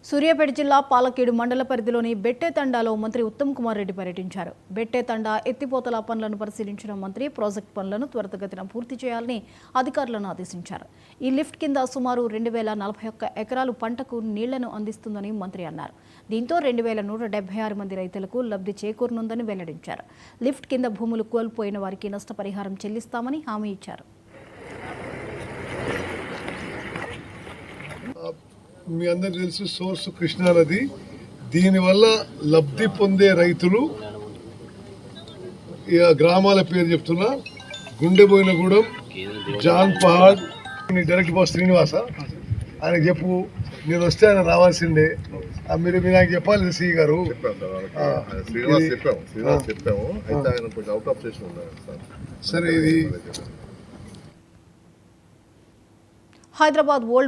సూర్యాపేట జిల్లా పాలకేడు మండల పరిధిలోని బెట్టేతండాలో మంత్రి ఉత్తమ్ కుమార్ రెడ్డి పర్యటించారు. బెట్టేతండా ఎత్తిపోతల పనులను పరిశీలించిన మంత్రి ప్రాజెక్టు పనులను త్వరితగతిన పూర్తి చేయాలని అధికారులను ఆదేశించారు. ఈ లిఫ్ట్ కింద సుమారు 2041 ఎకరాలు పంటకు నీళ్లను అందిస్తుందని మంత్రి అన్నారు. దీంతో 2176 మంది రైతులకు లబ్ధి చేకూరనుందని వెల్లడించారు. లిఫ్ట్ కింద భూములు కోల్పోయిన వారికి నష్టపరిహారం చెల్లిస్తామని హామీ ఇచ్చారు. మీ అందరికి తెలుసు సోర్స్ కృష్ణానది. దీనివల్ల లబ్ధి పొందే రైతులు గ్రామాల పేరు చెప్తున్నా: గుండెబోయినగూడెం, John Pahad. Direct boss Srinivasa ఆయనకు చెప్పు, నేను వస్తే ఆయన రావాల్సిందే. మీరు నాకు చెప్పాలి సి గారు. సరే, ఇది హైదరాబాద్